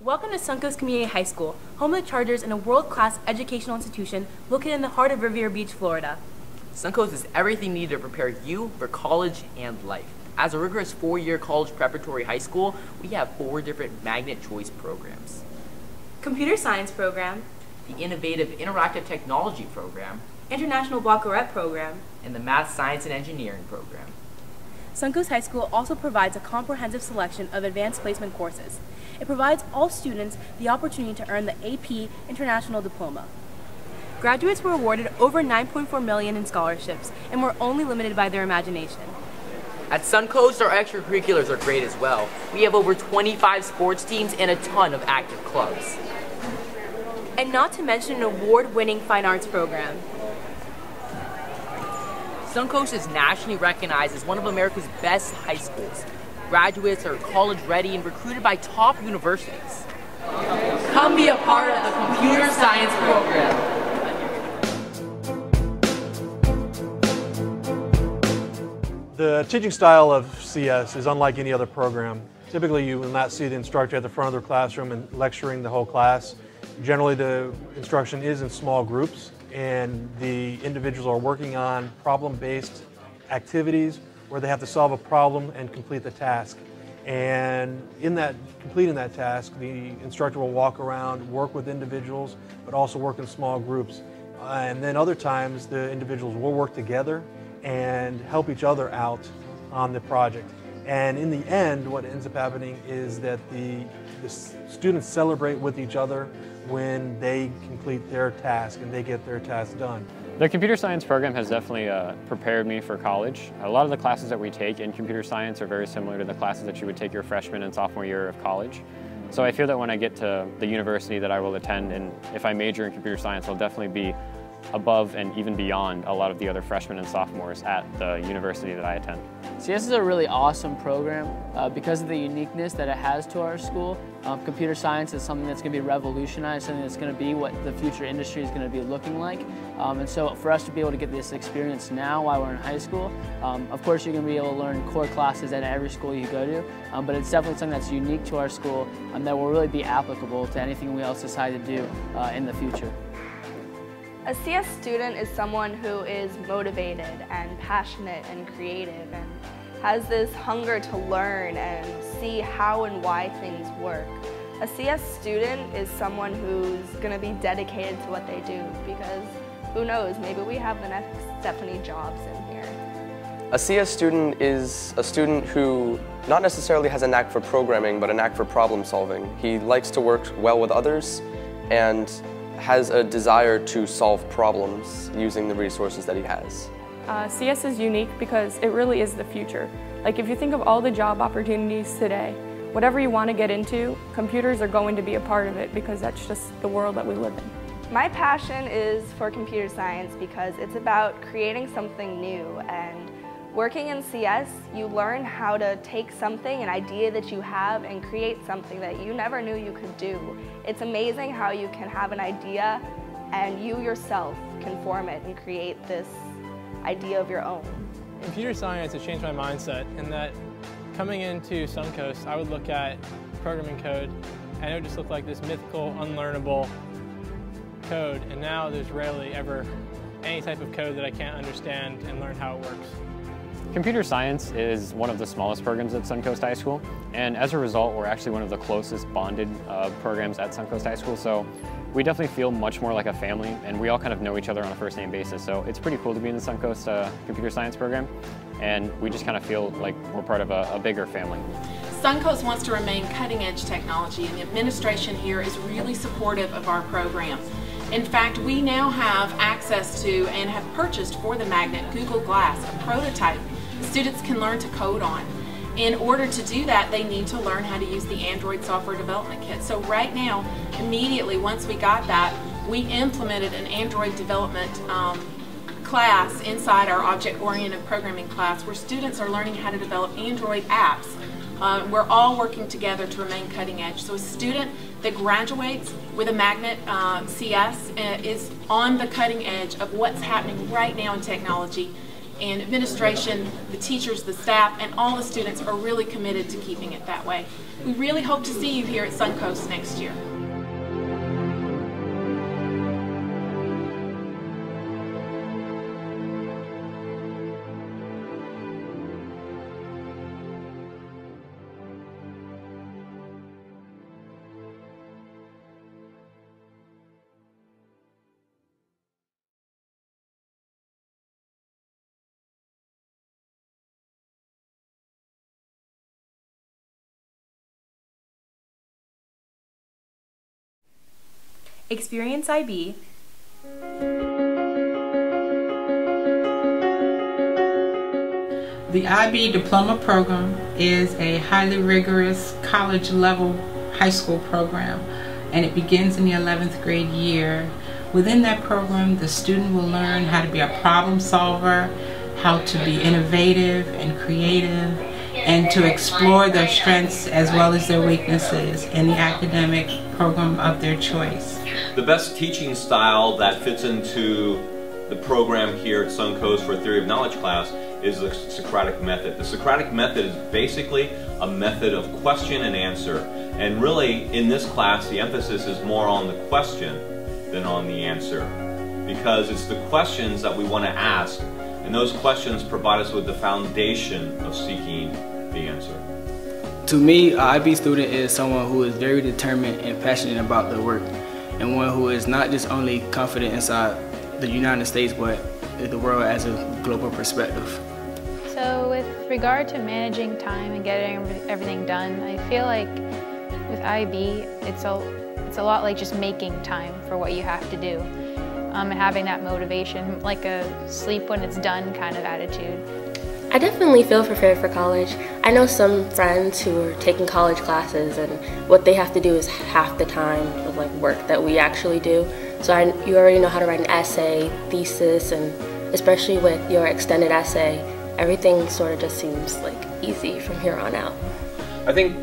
Welcome to Suncoast Community High School, home of the Chargers and a world-class educational institution located in the heart of Riviera Beach, Florida. Suncoast is everything needed to prepare you for college and life. As a rigorous 4-year college preparatory high school, we have 4 different magnet choice programs. Computer Science Program, The Innovative Interactive Technology Program, International Baccalaureate Program, and the Math, Science, and Engineering Program. Suncoast High School also provides a comprehensive selection of advanced placement courses. It provides all students the opportunity to earn the AP International Diploma. Graduates were awarded over $9.4 million in scholarships and were only limited by their imagination. At Suncoast, our extracurriculars are great as well. We have over 25 sports teams and a ton of active clubs. And not to mention an award-winning fine arts program. Suncoast is nationally recognized as one of America's best high schools. Graduates are college ready and recruited by top universities. Come be a part of the Computer Science program. The teaching style of CS is unlike any other program. Typically you will not see the instructor at the front of their classroom and lecturing the whole class. Generally the instruction is in small groups and the individuals are working on problem-based activities where they have to solve a problem and complete the task. And in that, completing that task, the instructor will walk around, work with individuals, but also work in small groups. And then other times the individuals will work together and help each other out on the project. And in the end, what ends up happening is that the students celebrate with each other when they complete their task and they get their task done. The computer science program has definitely prepared me for college. A lot of the classes that we take in computer science are very similar to the classes that you would take your freshman and sophomore year of college. So I feel that when I get to the university that I will attend, and if I major in computer science, I'll definitely be above and even beyond a lot of the other freshmen and sophomores at the university that I attend. CS is a really awesome program because of the uniqueness that it has to our school. Computer science is something that's going to be revolutionized, something that's going to be what the future industry is going to be looking like. And so for us to be able to get this experience now while we're in high school, of course you're going to be able to learn core classes at every school you go to, but it's definitely something that's unique to our school and that will really be applicable to anything we else decide to do in the future. A CS student is someone who is motivated and passionate and creative and has this hunger to learn and see how and why things work. A CS student is someone who's going to be dedicated to what they do because who knows, maybe we have the next Stephanie Jobs in here. A CS student is a student who not necessarily has a knack for programming, but a knack for problem solving. He likes to work well with others and has a desire to solve problems using the resources that he has. CS is unique because it really is the future. Like if you think of all the job opportunities today, whatever you want to get into, computers are going to be a part of it because that's just the world that we live in. My passion is for computer science because it's about creating something new, and working in CS, you learn how to take something, an idea that you have, and create something that you never knew you could do. It's amazing how you can have an idea and you yourself can form it and create this idea of your own. Computer science has changed my mindset in that coming into Suncoast, I would look at programming code and it would just look like this mythical, unlearnable code, and now there's rarely ever any type of code that I can't understand and learn how it works. Computer science is one of the smallest programs at Suncoast High School, and as a result, we're actually one of the closest bonded programs at Suncoast High School, so we definitely feel much more like a family, and we all kind of know each other on a first-name basis, so it's pretty cool to be in the Suncoast Computer Science program, and we just kind of feel like we're part of a bigger family. Suncoast wants to remain cutting-edge technology, and the administration here is really supportive of our program. In fact, we now have access to and have purchased for the magnet Google Glass, a prototype students can learn to code on. In order to do that, they need to learn how to use the Android software development kit. So right now, immediately once we got that, we implemented an Android development class inside our object-oriented programming class where students are learning how to develop Android apps. We're all working together to remain cutting edge. So a student that graduates with a magnet CS is on the cutting edge of what's happening right now in technology. and administration, the teachers, the staff, and all the students are really committed to keeping it that way. We really hope to see you here at Suncoast next year. Experience IB. The IB Diploma Program is a highly rigorous college-level high school program, and it begins in the 11th grade year. Within that program, the student will learn how to be a problem solver, how to be innovative and creative, and to explore their strengths as well as their weaknesses in the academic program of their choice. The best teaching style that fits into the program here at Suncoast for a Theory of Knowledge class is the Socratic method. The Socratic method is basically a method of question and answer. And really, in this class, the emphasis is more on the question than on the answer. Because it's the questions that we want to ask, and those questions provide us with the foundation of seeking the answer. To me, an IB student is someone who is very determined and passionate about their work, and one who is not just only confident inside the United States, but the world as a global perspective. So with regard to managing time and getting everything done, I feel like with IB, it's a lot like just making time for what you have to do, and having that motivation, like a sleep when it's done kind of attitude. I definitely feel prepared for college. I know some friends who are taking college classes, and what they have to do is half the time of work that we actually do. So you already know how to write an essay, thesis, and especially with your extended essay, everything sort of just seems easy from here on out. I think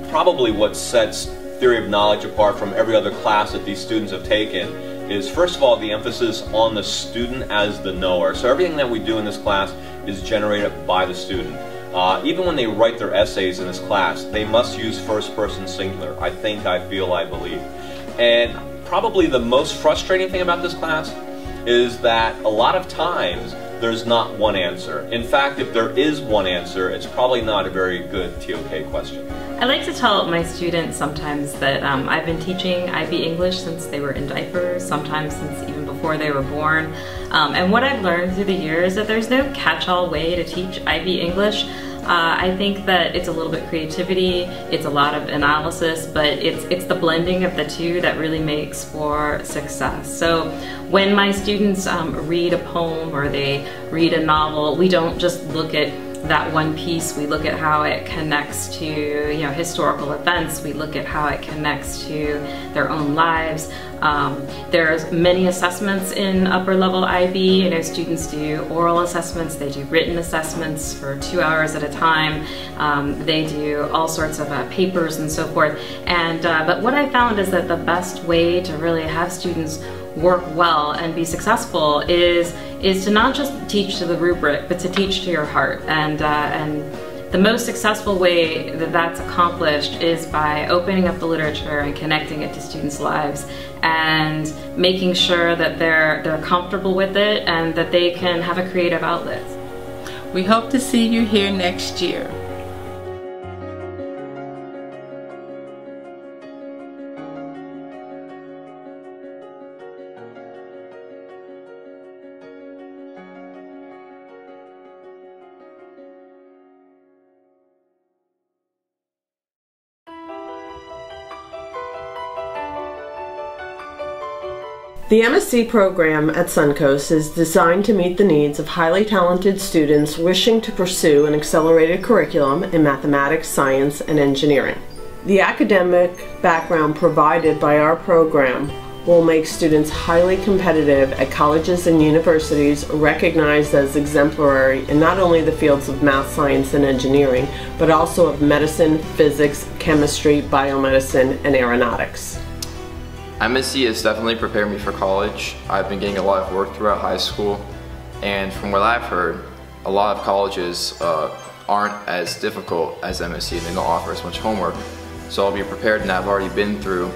probably what sets Theory of Knowledge apart from every other class that these students have taken is, first of all, the emphasis on the student as the knower. So everything that we do in this class is generated by the student. Even when they write their essays in this class, they must use first person singular. I think, I feel, I believe. And probably the most frustrating thing about this class is that a lot of times there's not one answer. In fact, if there is one answer, it's probably not a very good TOK question. I like to tell my students sometimes that I've been teaching IB English since they were in diapers, sometimes since even before they were born. And what I've learned through the years is that there's no catch-all way to teach IB English. I think that it's a little bit creativity, it's a lot of analysis, but it's the blending of the two that really makes for success. So when my students read a poem or they read a novel, we don't just look at that one piece, we look at how it connects to historical events, we look at how it connects to their own lives. There's many assessments in upper level IB. Students do oral assessments, they do written assessments for 2 hours at a time, they do all sorts of papers and so forth. And but what I found is that the best way to really have students work well and be successful is to not just teach to the rubric, but to teach to your heart. And the most successful way that that's accomplished is by opening up the literature and connecting it to students' lives and making sure that they're comfortable with it and that they can have a creative outlet. We hope to see you here next year. The MSc program at Suncoast is designed to meet the needs of highly talented students wishing to pursue an accelerated curriculum in mathematics, science, and engineering. The academic background provided by our program will make students highly competitive at colleges and universities recognized as exemplary in not only the fields of math, science, and engineering, but also of medicine, physics, chemistry, biomedicine, and aeronautics. MSc has definitely prepared me for college. I've been getting a lot of work throughout high school, And from what I've heard, a lot of colleges aren't as difficult as MSC and they don't offer as much homework. So I'll be prepared, and I've already been through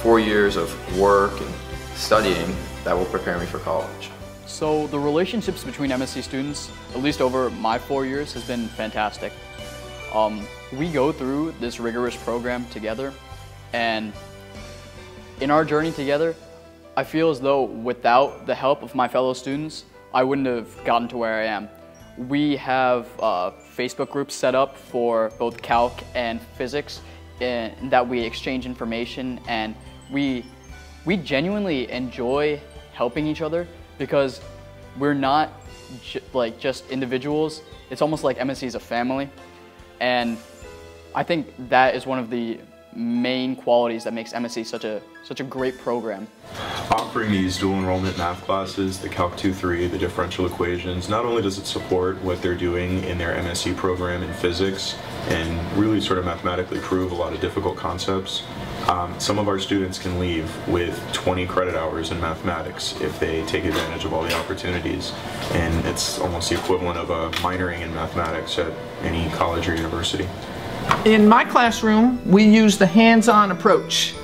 4 years of work and studying that will prepare me for college. So the relationships between MSC students, at least over my 4 years, has been fantastic. We go through this rigorous program together, and in our journey together, I feel as though without the help of my fellow students, I wouldn't have gotten to where I am. We have Facebook groups set up for both Calc and Physics that we exchange information, and we genuinely enjoy helping each other because we're not just individuals. It's almost like MSC is a family, and I think that is one of the main qualities that makes MSC such a great program. Offering these dual enrollment math classes, the Calc 2-3, the differential equations, not only does it support what they're doing in their MSc program in physics and really sort of mathematically prove a lot of difficult concepts, some of our students can leave with 20 credit hours in mathematics if they take advantage of all the opportunities, and it's almost the equivalent of a minoring in mathematics at any college or university. In my classroom, we use the hands-on approach.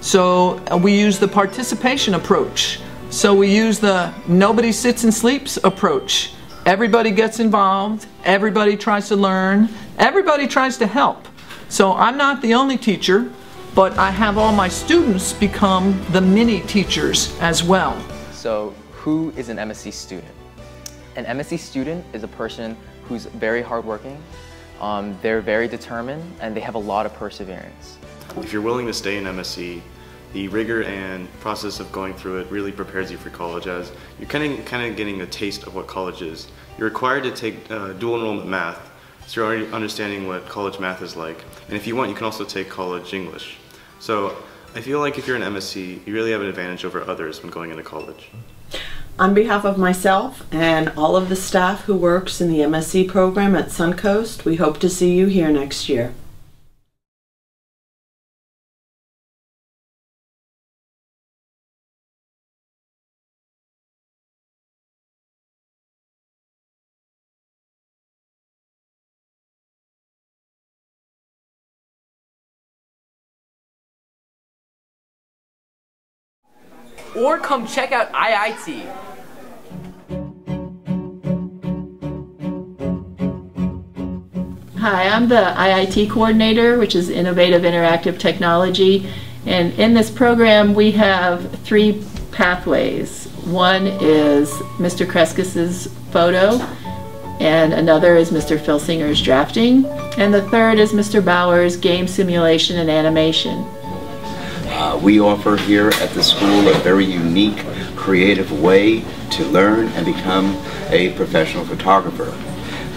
So we use the participation approach. So we use the nobody sits and sleeps approach. Everybody gets involved, everybody tries to learn, everybody tries to help. So I'm not the only teacher, but I have all my students become the mini teachers as well. So who is an MSc student? An MSc student is a person who's very hardworking, they're very determined, and they have a lot of perseverance. If you're willing to stay in MSc, the rigor and process of going through it really prepares you for college, as you're kind of getting a taste of what college is. You're required to take dual enrollment math, so you're already understanding what college math is like. And if you want, you can also take college English. So I feel like if you're an MSc, you really have an advantage over others when going into college. On behalf of myself and all of the staff who works in the MSc program at Suncoast, we hope to see you here next year. Or come check out IIT. Hi, I'm the IIT coordinator, which is Innovative Interactive Technology. And in this program, we have 3 pathways. One is Mr. Kreskis's photo, and another is Mr. Filsinger's drafting, and the third is Mr. Bauer's game simulation and animation. We offer here at the school a very unique, creative way to learn and become a professional photographer.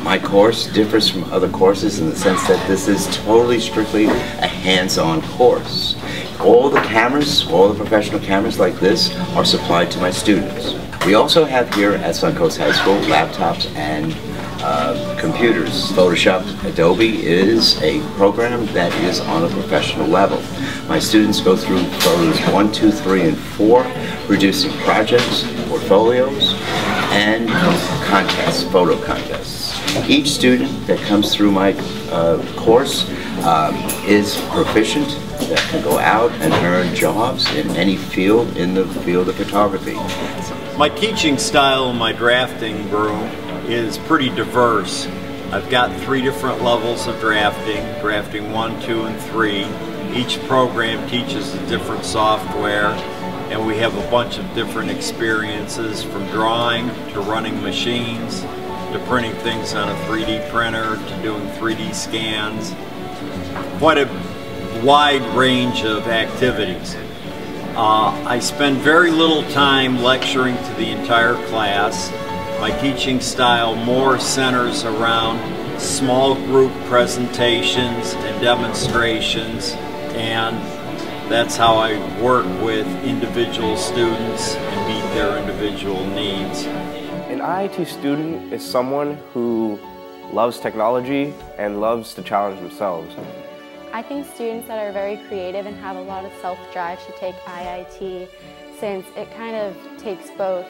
My course differs from other courses in the sense that this is totally strictly a hands-on course. All the cameras, all the professional cameras like this are supplied to my students. We also have here at Suncoast High School laptops and computers. Photoshop Adobe is a program that is on a professional level. My students go through photos 1, 2, 3, and 4, producing projects, portfolios, and contests, photo contests. Each student that comes through my course is proficient, that can go out and earn jobs in any field in the field of photography. My teaching style in my drafting room is pretty diverse. I've got 3 different levels of drafting 1, 2, and 3. Each program teaches a different software, and we have a bunch of different experiences, from drawing to running machines to printing things on a 3D printer to doing 3D scans. Quite a wide range of activities. I spend very little time lecturing to the entire class. My teaching style more centers around small group presentations and demonstrations, and that's how I work with individual students and meet their individual needs. An IIT student is someone who loves technology and loves to challenge themselves. I think students that are very creative and have a lot of self-drive should take IIT, since it kind of takes both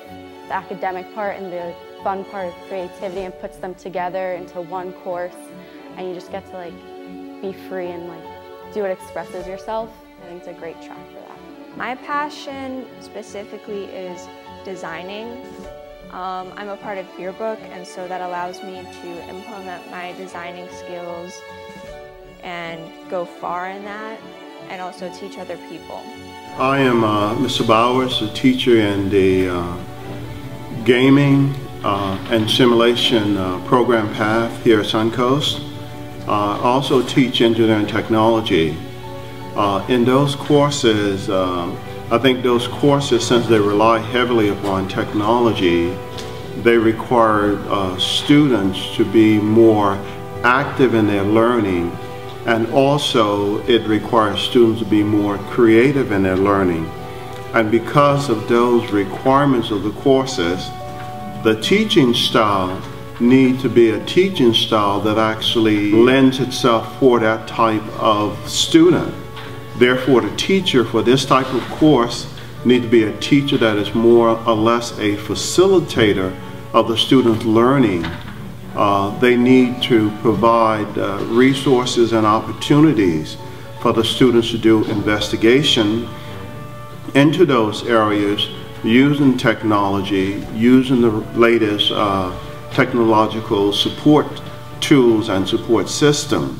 the academic part and the fun part of creativity and puts them together into one course, and you just get to like be free and like do what expresses yourself. I think it's a great track for that. My passion specifically is designing. I'm a part of yearbook, and so that allows me to implement my designing skills and go far in that, and also teach other people. I am Mr. Bowers, a teacher in the gaming and simulation program path here at Suncoast. I also teach engineering technology. In those courses, I think those courses, since they rely heavily upon technology, they require students to be more active in their learning, and also it requires students to be more creative in their learning. And because of those requirements of the courses, the teaching style needs to be a teaching style that actually lends itself for that type of student. Therefore, the teacher for this type of course needs to be a teacher that is more or less a facilitator of the student's learning. They need to provide resources and opportunities for the students to do investigation into those areas using technology, using the latest technological support tools and support system.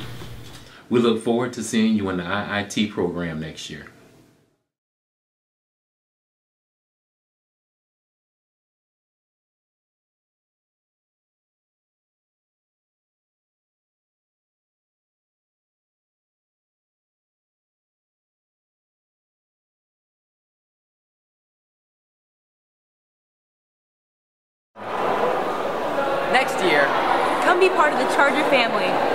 We look forward to seeing you in the IIT program next year. Next year, come be part of the Charger family.